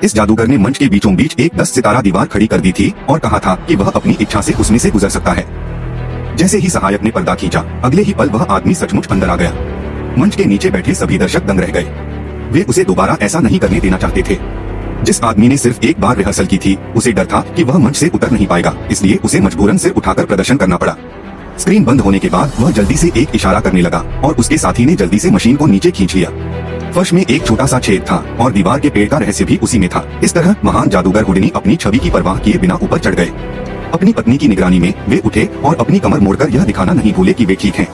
इस जादूगर ने मंच के बीचों बीच एक 10 सितारा दीवार खड़ी कर दी थी और कहा था कि वह अपनी इच्छा से उसमें से गुजर सकता है। जैसे ही सहायक ने पर्दा खींचा, अगले ही पल वह आदमी सचमुच अंदर आ गया। मंच के नीचे बैठे सभी दर्शक दंग रह गए। वे उसे दोबारा ऐसा नहीं करने देना चाहते थे। जिस आदमी ने सिर्फ एक बार रिहर्सल की थी, उसे डर था कि वह मंच से उतर नहीं पाएगा, इसलिए उसे मजबूरन सिर उठाकर प्रदर्शन करना पड़ा। स्क्रीन बंद होने के बाद वह जल्दी से एक इशारा करने लगा और उसके साथी ने जल्दी से मशीन को नीचे खींच लिया। फर्श में एक छोटा सा छेद था और दीवार के पेड़ का रहस्य भी उसी में था। इस तरह महान जादूगर हुडिनी अपनी छवि की परवाह किए बिना ऊपर चढ़ गए। अपनी पत्नी की निगरानी में वे उठे और अपनी कमर मोड़कर यह दिखाना नहीं भूले कि वे ठीक हैं।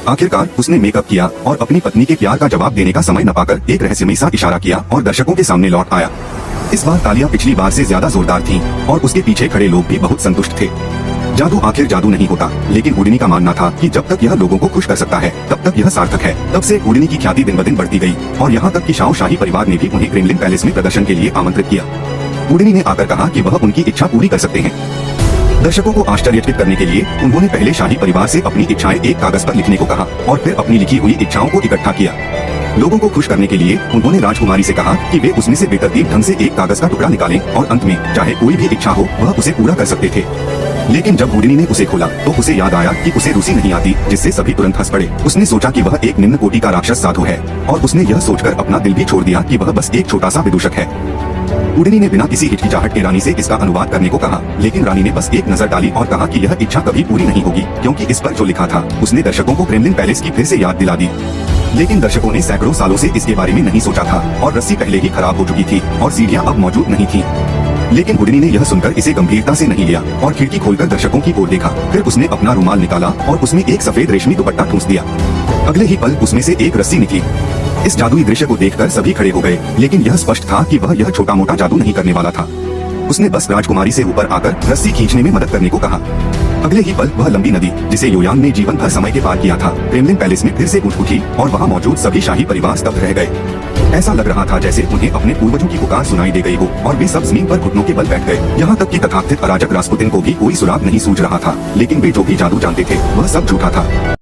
आखिरकार उसने मेकअप किया और अपनी पत्नी के प्यार का जवाब देने का समय न पाकर एक रहस्यमयी सा इशारा किया और दर्शकों के सामने लौट आया। इस बार तालियां पिछली बार से ज्यादा जोरदार थीं और उसके पीछे खड़े लोग भी बहुत संतुष्ट थे। जादू आखिर जादू नहीं होता, लेकिन हुडिनी का मानना था कि जब तक यह लोगों को खुश कर सकता है तब तक यह सार्थक है। तब से हुडिनी की ख्याति दिन ब दिन बढ़ती गई और यहाँ तक कि शाही परिवार ने भी उन्हें क्रेमलिन पैलेस में प्रदर्शन के लिए आमंत्रित किया। हुडिनी ने आकर कहा कि वह उनकी इच्छा पूरी कर सकते हैं। दर्शकों को आश्चर्यचकित करने के लिए उन्होंने पहले शाही परिवार से अपनी इच्छाएं एक कागज पर लिखने को कहा और फिर अपनी लिखी हुई इच्छाओं को इकट्ठा किया। लोगों को खुश करने के लिए उन्होंने राजकुमारी से कहा कि वे उसमें से बेतरतीब ढंग से एक कागज का टुकड़ा निकालें और अंत में चाहे कोई भी इच्छा हो वह उसे पूरा कर सकते थे। लेकिन जब हुडिनी ने उसे खोला तो उसे याद आया कि उसे रूसी नहीं आती, जिससे सभी तुरंत हंस पड़े। उसने सोचा कि वह एक निम्न कोटि का राक्षस साधु है और उसने यह सोचकर अपना दिल भी छोड़ दिया कि वह बस एक छोटा सा विदूषक है। हुडिनी ने बिना किसी हिचकिचाहट के रानी से इसका अनुवाद करने को कहा, लेकिन रानी ने बस एक नजर डाली और कहा कि यह इच्छा कभी पूरी नहीं होगी, क्योंकि इस पर जो लिखा था उसने दर्शकों को क्रेमलिन पैलेस की फिर से याद दिला दी। लेकिन दर्शकों ने सैकड़ों सालों से इसके बारे में नहीं सोचा था और रस्सी पहले ही खराब हो चुकी थी और सीढ़ियां अब मौजूद नहीं थीं। लेकिन हुडिनी ने यह सुनकर इसे गंभीरता से नहीं लिया और खिड़की खोलकर दर्शकों की ओर देखा। फिर उसने अपना रुमाल निकाला और उसमें एक सफेद रेशमी दुपट्टा ठूंस दिया। अगले ही पल उसमें से एक रस्सी निकली। इस जादुई दृश्य को देखकर सभी खड़े हो गए, लेकिन यह स्पष्ट था कि वह यह छोटा मोटा जादू नहीं करने वाला था। उसने बस राजकुमारी से ऊपर आकर रस्सी खींचने में मदद करने को कहा। अगले ही पल वह लंबी नदी, जिसे योयांग ने जीवन भर समय के पार किया था, क्रेमलिन पैलेस में फिर से गूंज उठी और वहाँ मौजूद सभी शाही परिवार स्तब्ध रह गए। ऐसा लग रहा था जैसे उन्हें अपने पूर्वजों की पुकार सुनाई दे गई हो और वे सब जमीन पर घुटनों के बल बैठ गए। यहाँ तक कि तथाकथित अराजक रास्पुतिन को भी कोई सुराग नहीं सूझ रहा था, लेकिन वे जो भी जादू जानते थे वह सब झूठा था।